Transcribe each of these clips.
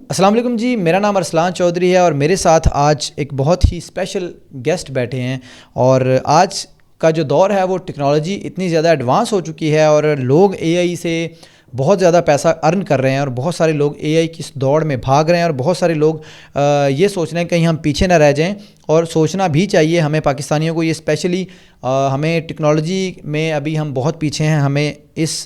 السلام علیکم جی، میرا نام ارسلان چودھری ہے اور میرے ساتھ آج ایک بہت ہی اسپیشل گیسٹ بیٹھے ہیں. اور آج کا جو دور ہے وہ ٹیکنالوجی اتنی زیادہ ایڈوانس ہو چکی ہے اور لوگ اے آئی سے بہت زیادہ پیسہ ارن کر رہے ہیں اور بہت سارے لوگ اے آئی کی اس دوڑ میں بھاگ رہے ہیں اور بہت سارے لوگ یہ سوچ رہے ہیں کہیں ہم پیچھے نہ رہ جائیں. اور سوچنا بھی چاہیے ہمیں پاکستانیوں کو، یہ اسپیشلی ہمیں ٹیکنالوجی میں ابھی ہم بہت پیچھے ہیں. ہمیں اس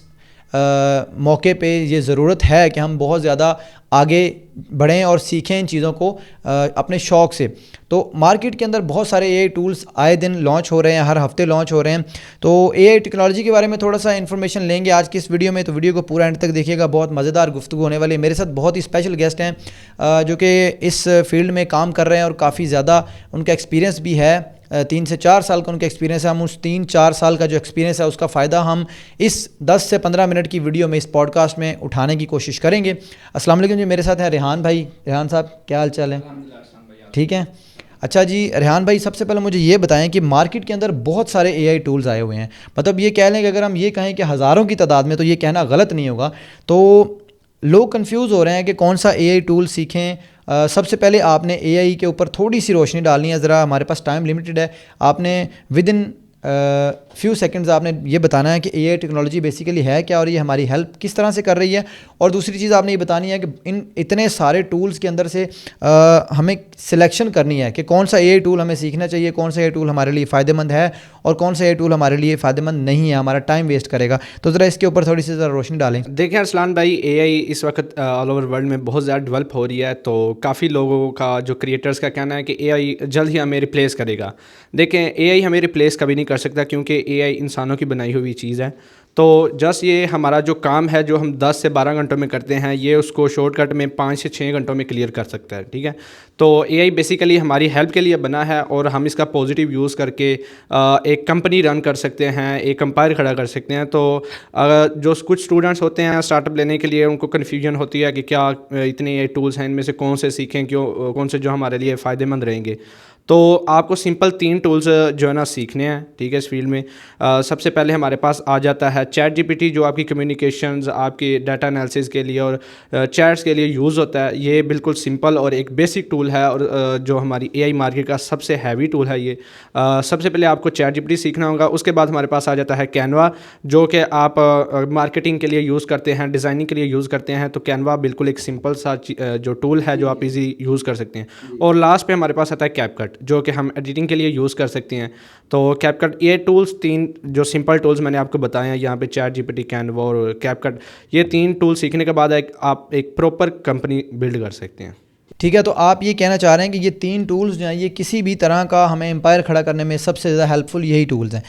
موقع پہ یہ ضرورت ہے کہ ہم بہت زیادہ آگے بڑھیں اور سیکھیں ان چیزوں کو اپنے شوق سے. تو مارکیٹ کے اندر بہت سارے اے آئی ٹولز آئے دن لانچ ہو رہے ہیں، ہر ہفتے لانچ ہو رہے ہیں. تو اے آئی ٹیکنالوجی کے بارے میں تھوڑا سا انفارمیشن لیں گے آج کی اس ویڈیو میں. تو ویڈیو کو پورا اینڈ تک دیکھیے گا، بہت مزیدار گفتگو ہونے والی ہے. میرے ساتھ بہت ہی اسپیشل گیسٹ ہیں جو کہ اس فیلڈ میں کام کر رہے ہیں اور کافی زیادہ ان کا ایکسپیرینس بھی ہے. 3 سے 4 سال کا ان کا ایکسپیرینس ہے. ہم اس 3-4 سال کا جو ایکسپیرینس ہے اس کا فائدہ ہم اس 10 سے 15 منٹ کی ویڈیو میں، اس پوڈ کاسٹ میں اٹھانے کی کوشش کریں گے. السلام علیکم جی، میرے ساتھ ہیں ریحان بھائی. ریحان صاحب کیا حال چال ہے؟ ٹھیک ہے. اچھا جی ریحان بھائی، سب سے پہلے مجھے یہ بتائیں کہ مارکیٹ کے اندر بہت سارے اے آئی ٹولز آئے ہوئے ہیں. مطلب یہ کہہ لیں کہ اگر ہم یہ کہیں کہ ہزاروں کی تعداد میں، تو یہ کہنا غلط نہیں ہوگا. تو لوگ کنفیوز ہو رہے ہیں کہ کون سا اے آئی ٹول سیکھیں. سب سے پہلے آپ نے اے آئی کے اوپر تھوڑی سی روشنی ڈالنی ہے. ذرا ہمارے پاس ٹائم لمیٹڈ ہے. آپ نے ود ان فیو سیکنڈز آپ نے یہ بتانا ہے کہ اے آئی ٹیکنالوجی بیسیکلی ہے کیا اور یہ ہماری ہیلپ کس طرح سے کر رہی ہے. اور دوسری چیز آپ نے یہ بتانی ہے کہ ان اتنے سارے ٹولز کے اندر سے ہمیں سلیکشن کرنی ہے کہ کون سا اے آئی ٹول ہمیں سیکھنا چاہیے، کون سا اے آئی ٹول ہمارے لیے فائدہ مند ہے اور کون سا اے آئی ٹول ہمارے لیے فائدہ مند نہیں ہے، ہمارا ٹائم ویسٹ کرے گا. تو ذرا اس کے اوپر تھوڑی سی ذرا روشنی ڈالیں. دیکھیں ارسلان بھائی، اے آئی اس وقت آل اوور ورلڈ میں بہت زیادہ ڈیولپ ہو رہی ہے. تو کافی لوگوں کا، جو کریٹرز کا کہنا ہے کہ اے آئی جلد ہی ہمیں ریپلیس کرے گا. دیکھیں اے آئی ہمیں ریپلیس کبھی نہیں کر سکتا، کیونکہ اے آئی انسانوں کی بنائی ہوئی چیز ہے. تو جسٹ یہ ہمارا جو کام ہے جو ہم 10 سے 12 گھنٹوں میں کرتے ہیں، یہ اس کو شارٹ کٹ میں 5 سے 6 گھنٹوں میں کلیئر کر سکتا ہے. ٹھیک ہے. تو اے آئی بیسیکلی ہماری ہیلپ کے لیے بنا ہے اور ہم اس کا پازیٹیو یوز کر کے ایک کمپنی رن کر سکتے ہیں، ایک امپائر کھڑا کر سکتے ہیں. تو جو کچھ اسٹوڈنٹس ہوتے ہیں اسٹارٹ اپ لینے کے لیے، ان کو کنفیوژن ہوتی ہے کہ کیا اتنے اے ٹولس ہیں، ان میں سے کون سے سیکھیں، کون سے جو ہمارے لیے فائدہ مند رہیں گے. تو آپ کو سمپل 3 ٹولز جو ہے نا سیکھنے ہیں. ٹھیک ہے. اس فیلڈ میں سب سے پہلے ہمارے پاس آ جاتا ہے چیٹ جی پی ٹی، جو آپ کی کمیونیکیشنز، آپ کی ڈیٹا انالیسز کے لیے اور چیٹس کے لیے یوز ہوتا ہے. یہ بالکل سمپل اور ایک بیسک ٹول ہے اور جو ہماری اے آئی مارکیٹ کا سب سے ہیوی ٹول ہے. یہ سب سے پہلے آپ کو چیٹ جی پی ٹی سیکھنا ہوگا. اس کے بعد ہمارے پاس آ جاتا ہے کینوا، جو کہ آپ مارکیٹنگ کے لیے یوز کرتے ہیں، ڈیزائننگ کے لیے یوز کرتے ہیں. تو کینوا بالکل ایک سمپل سا جو ٹول ہے جو آپ ایزی یوز کر سکتے ہیں. اور لاسٹ پہ ہمارے پاس آتا ہے کیپ کٹ، جو کہ ہم ایڈیٹنگ کے لیے یوز کر سکتے ہیں. تو کیپ کٹ، یہ ٹولز 3 جو سمپل ٹولز میں نے آپ کو بتائے ہیں یہاں پہ، chat G P T, Canva اور کیپ کٹ، یہ 3 ٹول سیکھنے کے بعد آپ ایک پراپر کمپنی بلڈ کر سکتے ہیں. ٹھیک ہے. تو آپ یہ کہنا چاہ رہے ہیں کہ یہ 3 ٹولز جو ہیں یہ کسی بھی طرح کا ہمیں امپائر کھڑا کرنے میں سب سے زیادہ ہیلپ فل یہی ٹولز ہیں.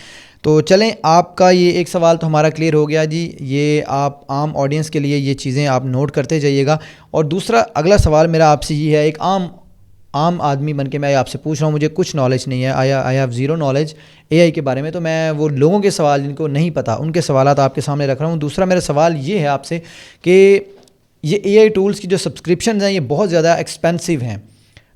تو چلیں، آپ کا یہ ایک سوال تو ہمارا کلیئر ہو گیا جی. یہ آپ عام آڈینس کے لیے یہ چیزیں آپ نوٹ کرتے جائیے گا. اور دوسرا اگلا سوال میرا آپ سے یہ ہے، ایک عام آدمی بن کے میں آپ سے پوچھ رہا ہوں، مجھے کچھ نالج نہیں ہے، آئی ہیو زیرو نالج اے آئی کے بارے میں. تو میں وہ لوگوں کے سوال جن کو نہیں پتہ، ان کے سوالات آپ کے سامنے رکھ رہا ہوں. دوسرا میرا سوال یہ ہے آپ سے کہ یہ اے آئی ٹولز کی جو سبسکرپشنز ہیں یہ بہت زیادہ ایکسپینسو ہیں.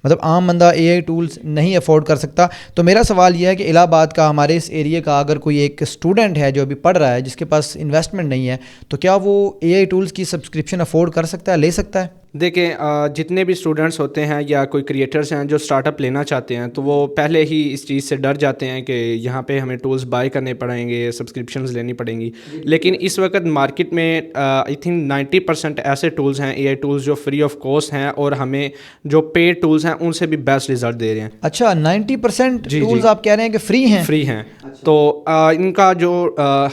مطلب عام بندہ اے آئی ٹولز نہیں افورڈ کر سکتا. تو میرا سوال یہ ہے کہ الہ آباد کا، ہمارے اس ایریے کا اگر کوئی ایک اسٹوڈنٹ ہے جو ابھی پڑھ رہا ہے، جس کے پاس انویسٹمنٹ نہیں ہے، تو کیا وہ اے آئی ٹولز کی سبسکرپشن افورڈ کر سکتا ہے، لے سکتا ہے؟ دیکھیں جتنے بھی اسٹوڈنٹس ہوتے ہیں یا کوئی کریٹرز ہیں جو اسٹارٹ اپ لینا چاہتے ہیں، تو وہ پہلے ہی اس چیز سے ڈر جاتے ہیں کہ یہاں پہ ہمیں ٹولز بائی کرنے پڑیں گے، سبسکرپشنز لینی پڑیں گی. لیکن اس وقت مارکیٹ میں آئی تھنک 90% ایسے ٹولز ہیں، اے آئی ٹولز، جو فری آف کاسٹ ہیں اور ہمیں جو پیڈ ٹولز ہیں ان سے بھی بیسٹ رزلٹ دے رہے ہیں. اچھا، 90% ٹولز آپ کہہ رہے ہیں کہ فری ہیں؟ فری ہیں. تو ان کا جو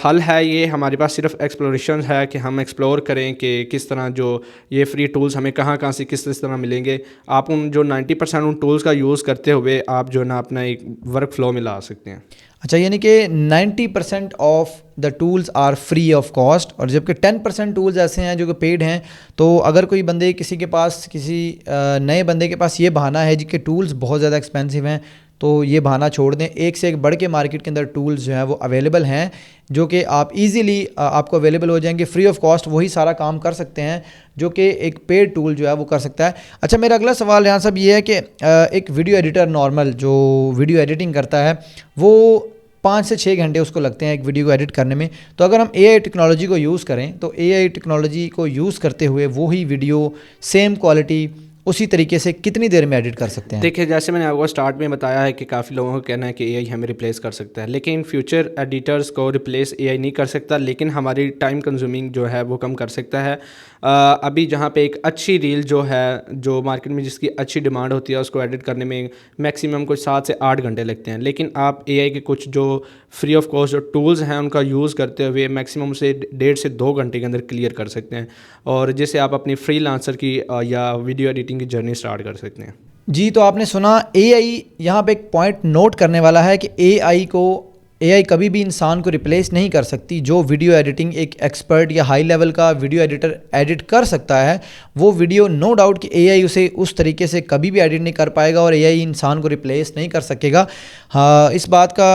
حل ہے، یہ ہمارے پاس صرف ایکسپلوریشن ہے کہ ہم ایکسپلور کریں کہ کس طرح جو یہ فری ٹولز ہمیں کہاں سے کس طرح ملیں گے. آپ ان جو 90% ان ٹولز کا یوز کرتے ہوئے آپ جو ہے نا اپنا ایک ورک فلو میں لا سکتے ہیں. اچھا، یعنی کہ 90% of the tools are free of cost, اور جبکہ 10% ٹولز ایسے ہیں جو کہ پیڈ ہیں. تو اگر کوئی بندے کسی نئے بندے کے پاس یہ بہانہ ہے جن کے ٹولز بہت زیادہ ایکسپینسو ہیں، تو یہ بہانہ چھوڑ دیں. ایک سے ایک بڑھ کے مارکیٹ کے اندر ٹولز جو ہیں وہ اویلیبل ہیں، جو کہ آپ ایزیلی آپ کو اویلیبل ہو جائیں گے. فری آف کاسٹ وہی سارا کام کر سکتے ہیں جو کہ ایک پیڈ ٹول جو ہے وہ کر سکتا ہے. اچھا، میرا اگلا سوال یہاں صاحب یہ ہے کہ ایک ویڈیو ایڈیٹر نارمل جو ویڈیو ایڈیٹنگ کرتا ہے، وہ 5 سے 6 گھنٹے اس کو لگتے ہیں ایک ویڈیو کو ایڈٹ کرنے میں. تو اگر ہم اے آئی ٹیکنالوجی کو یوز کریں تو اے آئی ٹیکنالوجی کو یوز کرتے ہوئے وہی ویڈیو سیم کوالٹی اسی طریقے سے کتنی دیر میں ایڈٹ کر سکتے ہیں؟ دیکھیں جیسے میں نے آپ کو اسٹارٹ میں بتایا ہے کہ کافی لوگوں کو کہنا ہے کہ اے آئی ہمیں ریپلیس کر سکتا ہے, لیکن فیوچر ایڈیٹرز کو ریپلیس اے آئی نہیں کر سکتا, لیکن ہماری ٹائم کنزیومنگ جو ہے وہ کم کر سکتا ہے. ابھی جہاں پہ ایک اچھی ریل جو ہے جو مارکیٹ میں جس کی اچھی ڈیمانڈ ہوتی ہے اس کو ایڈٹ کرنے میں میکسیمم کچھ 7 سے 8 گھنٹے لگتے ہیں, لیکن آپ اے آئی کے کچھ جو فری آف کاسٹ جو ٹولز ہیں ان کا یوز کرتے ہوئے میکسیمم سے 1.5 سے 2 گھنٹے کے اندر کلیئر کر سکتے ہیں, اور جس سے آپ اپنی فری لانسر کی یا ویڈیو ایڈیٹنگ کی جرنی اسٹارٹ کر سکتے ہیں. جی, تو آپ نے سنا اے آئی, یہاں پہ ایک پوائنٹ نوٹ کرنے والا ہے کہ اے آئی کبھی بھی انسان کو ریپلیس نہیں کر سکتی. جو ویڈیو ایڈیٹنگ ایک ایکسپرٹ یا ہائی لیول کا ویڈیو ایڈیٹر ایڈٹ کر سکتا ہے وہ ویڈیو نو ڈاؤٹ کہ اے آئی اسے اس طریقے سے کبھی بھی ایڈٹ نہیں کر پائے گا, اور اے آئی انسان کو ریپلیس نہیں کر سکے گا. ہاں, اس بات کا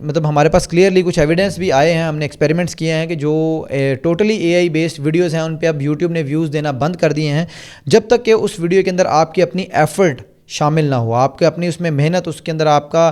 مطلب ہمارے پاس کلیئرلی کچھ ایویڈنس بھی آئے ہیں, ہم نے ایکسپیریمنٹس کیے ہیں کہ جو totally a I based videos ہیں ان پہ اب یوٹیوب نے ویوز دینا بند کر دیے ہیں, جب تک کہ اس ویڈیو کے اندر آپ کی اپنی ایفرٹ شامل نہ ہو, آپ کے اپنی اس میں محنت, اس کے اندر آپ کا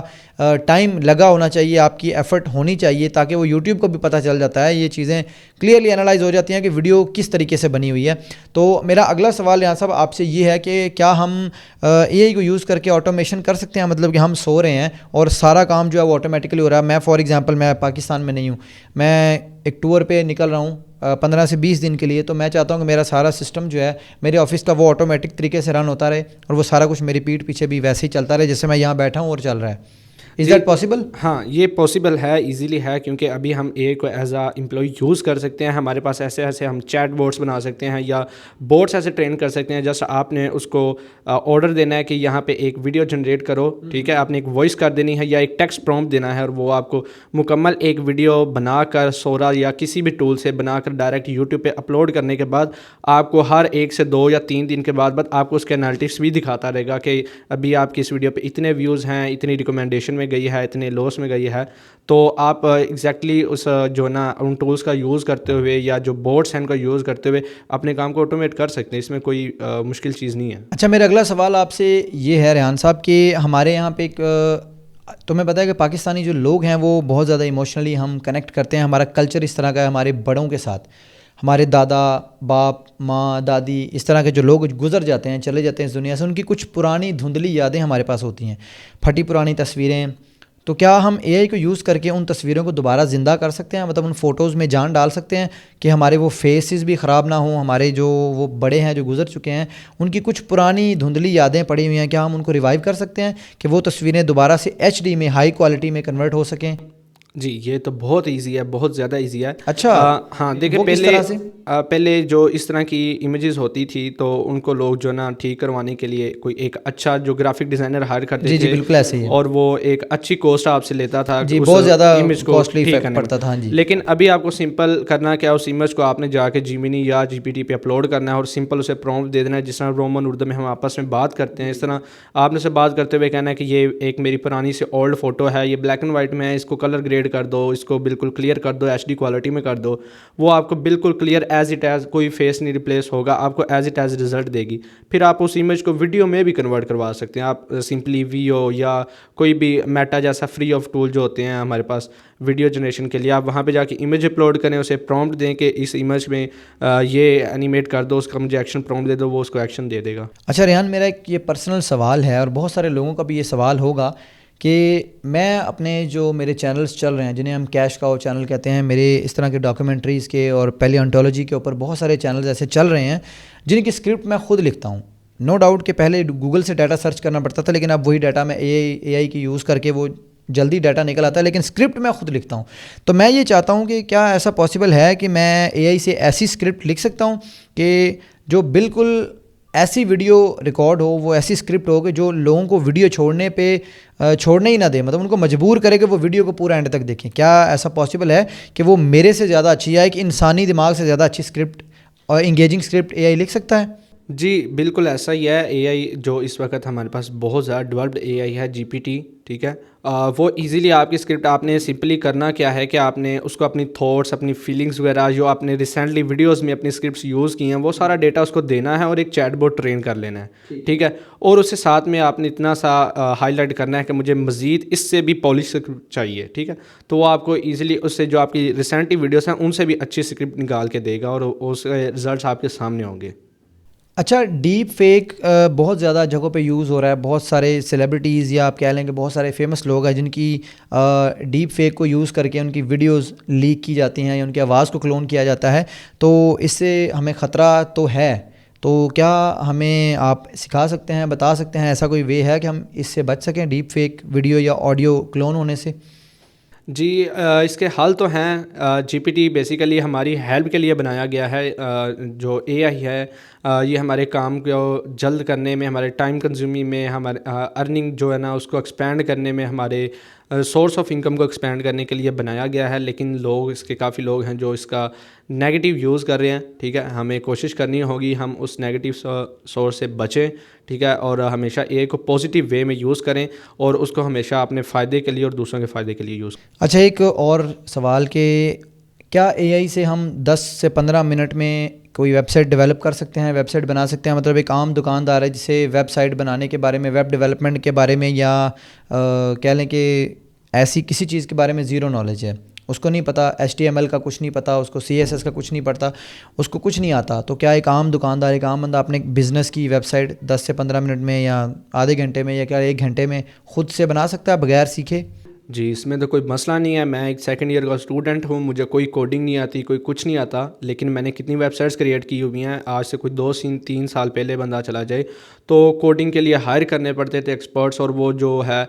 ٹائم لگا ہونا چاہیے, آپ کی ایفرٹ ہونی چاہیے, تاکہ وہ یوٹیوب کو بھی پتہ چل جاتا ہے, یہ چیزیں کلیئرلی انالائز ہو جاتی ہیں کہ ویڈیو کس طریقے سے بنی ہوئی ہے. تو میرا اگلا سوال یہاں صاحب آپ سے یہ ہے کہ کیا ہم اے آئی کو یوز کر کے آٹومیشن کر سکتے ہیں؟ مطلب کہ ہم سو رہے ہیں اور سارا کام جو ہے وہ آٹومیٹکلی ہو رہا ہے. میں فار ایگزامپل میں پاکستان میں نہیں ہوں, میں ایک ٹور پہ نکل رہا ہوں 15 سے 20 دن کے لیے, تو میں چاہتا ہوں کہ میرا سارا سسٹم جو ہے میرے آفس کا وہ آٹومیٹک طریقے سے رن ہوتا رہے, اور وہ سارا کچھ میری پیٹھ پیچھے بھی ویسے ہی چلتا رہے جیسے میں یہاں بیٹھا ہوں اور چل رہا ہے. Is that possible? ہاں, یہ پاسبل ہے, ایزیلی ہے, کیونکہ ابھی ہم اے آئی کو ایز اے امپلائی یوز کر سکتے ہیں. ہمارے پاس ایسے ہم چیٹ بوٹس بنا سکتے ہیں یا بوٹس ایسے ٹرین کر سکتے ہیں. جیسا آپ نے اس کو آرڈر دینا ہے کہ یہاں پہ ایک ویڈیو جنریٹ کرو, ٹھیک ہے, آپ نے ایک وائس کر دینی ہے یا ایک ٹیکسٹ پرومپٹ دینا ہے, اور وہ آپ کو مکمل ایک ویڈیو بنا کر سورا یا کسی بھی ٹول سے بنا کر ڈائریکٹ یوٹیوب پہ اپلوڈ کرنے کے بعد آپ کو ہر 1 سے 2 یا 3 دن کے بعد آپ کو اس کے انالیٹکس بھی دکھاتا رہے گا کہ ابھی آپ کی اس ویڈیو پہ اتنے ویوز ہیں, اتنی ریکمنڈیشن میں گئی ہے, اتنے لوس میں گئی ہے. تو آپ ایگزیکٹلی اس جو نا ان ٹولس کا یوز کرتے ہوئے یا جو بورڈس ہیں ان کا یوز کرتے ہوئے اپنے کام کو آٹومیٹ کر سکتے ہیں, اس میں کوئی مشکل چیز نہیں ہے. اچھا, میرا اگلا سوال آپ سے یہ ہے ریحان صاحب کہ ہمارے یہاں پہ ایک تمہیں پتہ ہے کہ پاکستانی جو لوگ ہیں وہ بہت زیادہ ایموشنلی ہم کنیکٹ کرتے ہیں, ہمارا کلچر اس طرح کا ہے, ہمارے بڑوں کے ساتھ, ہمارے دادا باپ ماں دادی اس طرح کے جو لوگ گزر جاتے ہیں, چلے جاتے ہیں اس دنیا سے, ان کی کچھ پرانی دھندلی یادیں ہمارے پاس ہوتی ہیں, پھٹی پرانی تصویریں. تو کیا ہم اے آئی کو یوز کر کے ان تصویروں کو دوبارہ زندہ کر سکتے ہیں؟ مطلب ان فوٹوز میں جان ڈال سکتے ہیں کہ ہمارے وہ فیسز بھی خراب نہ ہوں, ہمارے جو وہ بڑے ہیں جو گزر چکے ہیں ان کی کچھ پرانی دھندلی یادیں پڑی ہوئی ہیں, کیا ہم ان کو ریوائیو کر سکتے ہیں کہ وہ تصویریں دوبارہ سے HD میں ہائی کوالٹی میں کنورٹ ہو سکیں؟ جی, یہ تو بہت ایزی ہے, بہت زیادہ ایزی ہے. اچھا, ہاں دیکھیں, پہلے جو اس طرح کی امیجز ہوتی تھی تو ان کو لوگ جو نا ٹھیک کروانے کے لیے کوئی ایک اچھا جو گرافک ڈیزائنر ہائر کرتے تھے. جی بالکل ایسے ہی ہے, اور وہ ایک اچھی کاسٹ آپ سے لیتا تھا, جی بہت زیادہ کاسٹلی پڑتا تھا. جی, لیکن ابھی آپ کو سمپل کرنا کیا, اس امیج کو آپ نے جا کے جیمینی یا GPT پہ اپلوڈ کرنا ہے اور سمپل اسے پرومپٹ دے دینا ہے, جس طرح رومن اردو میں ہم آپس میں بات کرتے ہیں اس طرح آپ نے سے بات کرتے ہوئے کہنا ہے کہ یہ ایک میری پرانی سے اولڈ فوٹو ہے, یہ بلیک اینڈ وائٹ میں ہے, اس کو کلر گریڈ کر دو, اس کو بالکل کلیئر کر دو, HD کوالٹی میں کر دو. وہ آپ کو بالکل کلیئر ایز اٹ ایز, کوئی فیس نہیں ریپلیس ہوگا, آپ کو ایز اٹ ایز رزلٹ دے گی. پھر آپ اس امیج کو ویڈیو میں بھی کنورٹ کروا سکتے ہیں. آپ سمپلی ویو یا کوئی بھی میٹا جیسا فری آف ٹول جو ہوتے ہیں ہمارے پاس ویڈیو جنریشن کے لیے, آپ وہاں پہ جا کے امیج اپلوڈ کریں, اسے پرومپٹ دیں کہ اس امیج میں یہ اینیمیٹ کر دو, اس کا مجھے ایکشن پرومپٹ دے دو, وہ اس کو ایکشن دے دے گا. اچھا ریحان, میرا ایک یہ پرسنل سوال ہے اور بہت سارے لوگوں کا بھی یہ سوال ہوگا کہ میں اپنے جو میرے چینلز چل رہے ہیں جنہیں ہم کیش کاؤ چینل کہتے ہیں, میرے اس طرح کے ڈاکیومنٹریز کے اور پیلیونٹولوجی کے اوپر بہت سارے چینلز ایسے چل رہے ہیں جن کی اسکرپٹ میں خود لکھتا ہوں. نو ڈاؤٹ کہ پہلے گوگل سے ڈیٹا سرچ کرنا پڑتا تھا, لیکن اب وہی ڈیٹا میں اے آئی کی یوز کر کے وہ جلدی ڈیٹا نکل آتا ہے, لیکن اسکرپٹ میں خود لکھتا ہوں. تو میں یہ چاہتا ہوں کہ کیا ایسا پاسبل ہے کہ میں اے آئی سے ایسی اسکرپٹ لکھ سکتا ہوں کہ جو بالکل ایسی ویڈیو ریکارڈ ہو, وہ ایسی اسکرپٹ ہو کہ جو لوگوں کو ویڈیو چھوڑنے ہی نہ دے, مطلب ان کو مجبور کرے کہ وہ ویڈیو کو پورا اینڈ تک دیکھیں؟ کیا ایسا پاسبل ہے کہ وہ میرے سے زیادہ اچھی ہے, کہ انسانی دماغ سے زیادہ اچھی اسکرپٹ اور انگیجنگ اسکرپٹ اے آئی لکھ سکتا ہے؟ جی بالکل ایسا ہی ہے. اے آئی جو اس وقت ہمارے پاس بہت زیادہ ڈیولپڈ اے آئی ہے جی پی ٹی, ٹھیک ہے. وہ ایزیلی آپ کی اسکرپٹ, آپ نے سمپلی کرنا کیا ہے کہ آپ نے اس کو اپنی تھاٹس, اپنی فیلنگس وغیرہ جو آپ نے ریسنٹلی ویڈیوز میں اپنی اسکرپٹس یوز کی ہیں, وہ سارا ڈیٹا اس کو دینا ہے اور ایک چیٹ بوٹ ٹرین کر لینا ہے, ٹھیک ہے. اور اس کے ساتھ میں آپ نے اتنا سا ہائی لائٹ کرنا ہے کہ مجھے مزید اس سے بھی پالش اسکرپٹ چاہیے, ٹھیک ہے. تو وہ آپ کو ایزیلی اس سے جو آپ کی ریسنٹلی ویڈیوز ہیں ان سے بھی اچھی اسکرپٹ نکال کے دے گا اور اس کے رزلٹس آپ کے سامنے ہوں گے. اچھا, ڈیپ فیک بہت زیادہ جگہوں پہ یوز ہو رہا ہے. بہت سارے سیلیبریٹیز یا آپ کہہ لیں کہ بہت سارے فیمس لوگ ہیں جن کی ڈیپ فیک کو یوز کر کے ان کی ویڈیوز لیک کی جاتی ہیں یا ان کی آواز کو کلون کیا جاتا ہے. تو اس سے ہمیں خطرہ تو ہے, تو کیا ہمیں آپ سکھا سکتے ہیں, بتا سکتے ہیں ایسا کوئی وے ہے کہ ہم اس سے بچ سکیں ڈیپ فیک ویڈیو یا آڈیو کلون ہونے سے؟ جی اس کے حل تو ہیں. جی پی ٹی بیسیکلی ہماری ہیلپ کے لیے بنایا گیا ہے. جو اے آئی ہے یہ ہمارے کام کو جلد کرنے میں, ہمارے ٹائم کنزیومنگ میں, ہمارے ارننگ جو ہے نا اس کو ایکسپینڈ کرنے میں, ہمارے سورس آف انکم کو ایکسپینڈ کرنے کے لیے بنایا گیا ہے. لیکن لوگ اس کے کافی لوگ ہیں جو اس کا نیگیٹو یوز کر رہے ہیں, ٹھیک ہے. ہمیں کوشش کرنی ہوگی ہم اس نیگیٹو سورس سے بچیں, ٹھیک ہے, اور ہمیشہ اے آئی کو پازیٹیو وے میں یوز کریں اور اس کو ہمیشہ اپنے فائدے کے لیے اور دوسروں کے فائدے کے لیے یوز کریں. اچھا, ایک اور سوال کہ کیا اے آئی سے ہم 10 سے 15 منٹ میں کوئی ویب سائٹ ڈیولپ کر سکتے ہیں, ویب سائٹ بنا سکتے ہیں؟ مطلب ایک عام دکاندار ہے جسے ویب سائٹ بنانے کے بارے میں, ویب ڈیولپمنٹ کے بارے میں یا کہہ لیں کہ ایسی کسی چیز کے بارے میں زیرو نالج ہے, اس کو نہیں پتہ, HTML کا کچھ نہیں پتہ, اس کو CSS کا کچھ نہیں پڑتا, اس کو کچھ نہیں آتا, تو کیا ایک عام دکاندار, ایک عام بندہ اپنے بزنس کی ویب سائٹ 10 سے 15 منٹ میں یا آدھے گھنٹے میں یا کیا 1 گھنٹے میں خود سے بنا سکتا ہے بغیر سیکھے؟ جی اس میں تو کوئی مسئلہ نہیں ہے. میں ایک سیکنڈ ایئر کا اسٹوڈنٹ ہوں, مجھے کوئی کوڈنگ نہیں آتی, کوئی کچھ نہیں آتا, لیکن میں نے کتنی ویب سائٹس کریٹ کی ہوئی ہیں. آج سے کوئی 2-3 سال پہلے بندہ چلا جائے تو کوڈنگ کے لیے ہائر کرنے پڑتے تھے ایکسپرٹس, اور وہ جو ہے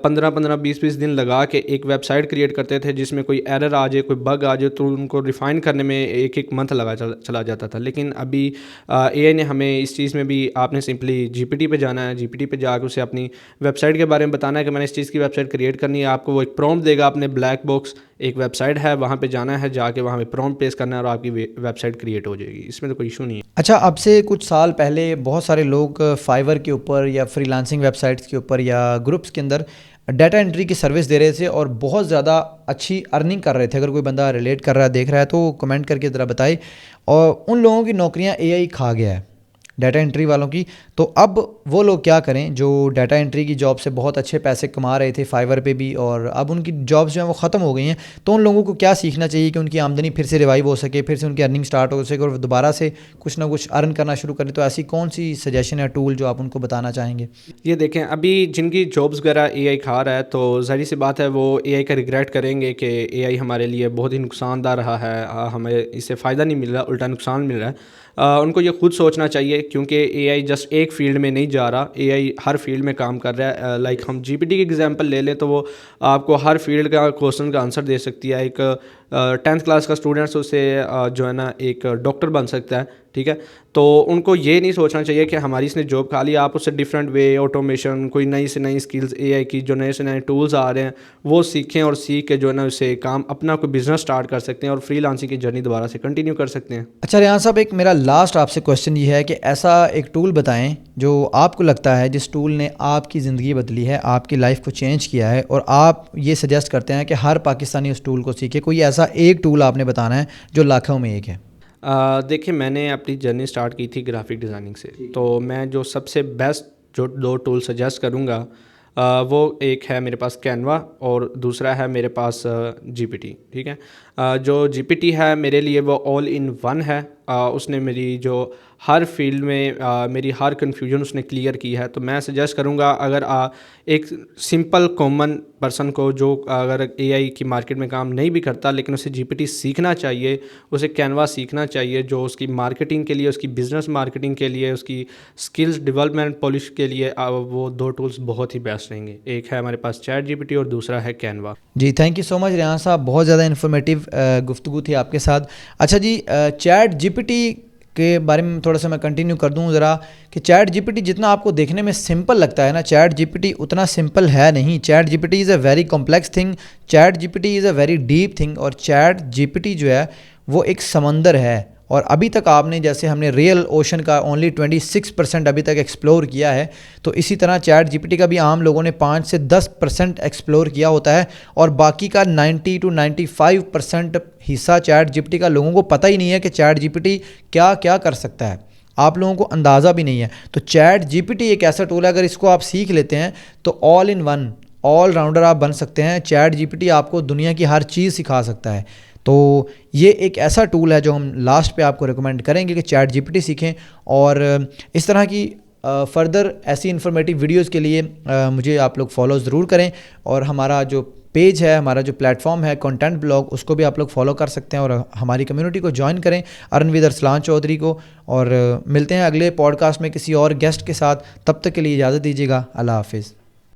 15-20 دن لگا کے ایک ویب سائٹ کریٹ کرتے تھے جس میں کوئی ایرر آ جائے, کوئی بگ آ جائے تو ان کو ریفائن کرنے میں 1 منتھ لگا چلا جاتا تھا. لیکن ابھی اے آئی نے ہمیں اس چیز میں بھی, آپ نے سمپلی جی پی ٹی پہ جانا ہے, جی پی ٹی پہ جا کے اسے اپنی ویب سائٹ کے بارے میں بتانا ہے کہ میں نے اس چیز کی ویب سائٹ کریٹ کرنی ہے. آپ کو وہ ایک پرومپٹ دے گا, اپنے بلیک باکس ایک ویب سائٹ ہے وہاں پہ جانا ہے, جا کے وہاں پہ پرومپٹ پیسٹ کرنا ہے اور آپ کی ویب سائٹ کریٹ ہو جائے گی. اس میں تو کوئی ایشو نہیں ہے. اچھا, اب سے کچھ سال پہلے بہت سارے لوگ فائیور کے اوپر یا فری لانسنگ ویب سائٹس کے اوپر یا گروپس کے اندر ڈیٹا انٹری کی سروس دے رہے تھے اور بہت زیادہ اچھی ارننگ کر رہے تھے. اگر کوئی بندہ ریلیٹ کر رہا ہے, دیکھ رہا ہے تو کمنٹ کر کے ذرا بتائے. اور ان لوگوں کی نوکریاں اے آئی کھا گیا ہے, ڈیٹا انٹری والوں کی. تو اب وہ لوگ کیا کریں جو ڈیٹا انٹری کی جاب سے بہت اچھے پیسے کما رہے تھے فائیور پہ بھی, اور اب ان کی جابس جو ہیں وہ ختم ہو گئی ہیں. تو ان لوگوں کو کیا سیکھنا چاہیے کہ ان کی آمدنی پھر سے ریوائیو ہو سکے, پھر سے ان کی ارننگ سٹارٹ ہو سکے اور دوبارہ سے کچھ نہ کچھ ارن کرنا شروع کریں؟ تو ایسی کون سی سجیشن یا ٹول جو آپ ان کو بتانا چاہیں گے؟ یہ دیکھیں, ابھی جن کی جابس وغیرہ اے آئی کھا رہا ہے تو ظاہر سی بات ہے وہ اے آئی کا ریگریٹ کریں گے کہ اے آئی ہمارے لیے بہت ہی نقصان دہ رہا ہے, ہمیں اس سے فائدہ نہیں مل رہا, الٹا نقصان مل رہا ہے. ان کو یہ خود سوچنا چاہیے کیونکہ اے آئی جسٹ ایک فیلڈ میں نہیں جا رہا, اے آئی ہر فیلڈ میں کام کر رہا ہے. لائک ہم جی پی ٹی کی ایگزامپل لے لیں تو وہ آپ کو ہر فیلڈ کا کوشچن کا آنسر دے سکتی ہے. ایک 10th کلاس کا اسٹوڈنٹس اسے جو ہے نا ایک ڈاکٹر بن سکتا ہے, ٹھیک ہے. تو ان کو یہ نہیں سوچنا چاہیے کہ ہماری اس نے جاب کھا لی, آپ اس سے ڈفرینٹ وے, آٹومیشن, کوئی نئی سے نئی اسکلز اے آئی کی, جو نئے سے نئے ٹولز آ رہے ہیں وہ سیکھیں اور سیکھ کے جو ہے نا اسے کام اپنا کوئی بزنس سٹارٹ کر سکتے ہیں اور فری لانسنگ کی جرنی دوبارہ سے کنٹینیو کر سکتے ہیں. اچھا ریحان صاحب, ایک میرا لاسٹ آپ سے کویشچن یہ ہے کہ ایسا ایک ٹول بتائیں جو آپ کو لگتا ہے جس ٹول نے آپ کی زندگی بدلی ہے, آپ کی لائف کو چینج کیا ہے, اور آپ یہ سجیسٹ کرتے ہیں کہ ہر پاکستانی اس ٹول کو سیکھے. کوئی ایسا ایک ٹول آپ نے بتانا ہے جو لاکھوں میں ایک ہے. دیکھیں, میں نے اپنی جرنی سٹارٹ کی تھی گرافک ڈیزائننگ سے, تو میں جو سب سے بیسٹ جو 2 ٹول سجیسٹ کروں گا وہ ایک ہے میرے پاس کینوا اور دوسرا ہے میرے پاس جی پی ٹی, ٹھیک ہے. جو جی پی ٹی ہے میرے لیے وہ آل ان ون ہے. اس نے میری جو ہر فیلڈ میں میری ہر کنفیوژن اس نے کلیئر کی ہے. تو میں سجیسٹ کروں گا اگر ایک سمپل کامن پرسن کو جو اگر اے آئی کی مارکیٹ میں کام نہیں بھی کرتا لیکن اسے جی پی ٹی سیکھنا چاہیے, اسے کینوا سیکھنا چاہیے, جو اس کی مارکیٹنگ کے لیے, اس کی بزنس مارکیٹنگ کے لیے, اس کی اسکلز ڈیولپمنٹ پالش کے لیے وہ 2 ٹولز بہت ہی بیسٹ رہیں گے. ایک ہے ہمارے پاس چیٹ جی پی ٹی اور دوسرا ہے کینوا. جی thank you so much Rehan Sahab, بہت زیادہ انفارمیٹیو گفتگو تھی آپ کے ساتھ. اچھا جی, چیٹ جی پی ٹی کے بارے میں تھوڑا سا میں کنٹینیو کر دوں ذرا کہ چیٹ جی پی ٹی جتنا آپ کو دیکھنے میں سمپل لگتا ہے نا, چیٹ جی پی ٹی اتنا سمپل ہے نہیں. Chat G P T is a very complex thing, chat G P T is a very deep thing, اور چیٹ جی پی ٹی جو ہے وہ ایک سمندر ہے اور ابھی تک آپ نے جیسے ہم نے ریئل اوشن کا اونلی 26% ابھی تک ایکسپلور کیا ہے, تو اسی طرح چیٹ جی پی ٹی کا بھی عام لوگوں نے 5 سے 10% ایکسپلور کیا ہوتا ہے, اور باقی کا 90 to 95% حصہ چیٹ جی پی ٹی کا لوگوں کو پتہ ہی نہیں ہے کہ چیٹ جی پی ٹی کیا کیا کر سکتا ہے, آپ لوگوں کو اندازہ بھی نہیں ہے. تو چیٹ جی پی ٹی ایک ایسا ٹول ہے, اگر اس کو آپ سیکھ لیتے ہیں تو آل ان ون, آل راؤنڈر آپ بن سکتے ہیں. چیٹ جی پی ٹی آپ کو دنیا کی ہر چیز سکھا سکتا ہے. تو یہ ایک ایسا ٹول ہے جو ہم لاسٹ پہ آپ کو ریکمینڈ کریں گے کہ چیٹ جی پی ٹی سیکھیں. اور اس طرح کی فردر ایسی انفارمیٹیو ویڈیوز کے لیے مجھے آپ لوگ فالو ضرور کریں, اور ہمارا جو پیج ہے, ہمارا جو پلیٹ فارم ہے کنٹینٹ بلاگ, اس کو بھی آپ لوگ فالو کر سکتے ہیں, اور ہماری کمیونٹی کو جوائن کریں, ارن ود ارسلان چودھری کو. اور ملتے ہیں اگلے پوڈ کاسٹ میں کسی اور گیسٹ کے ساتھ, تب تک کے لیے اجازت دیجیے گا. اللہ حافظ.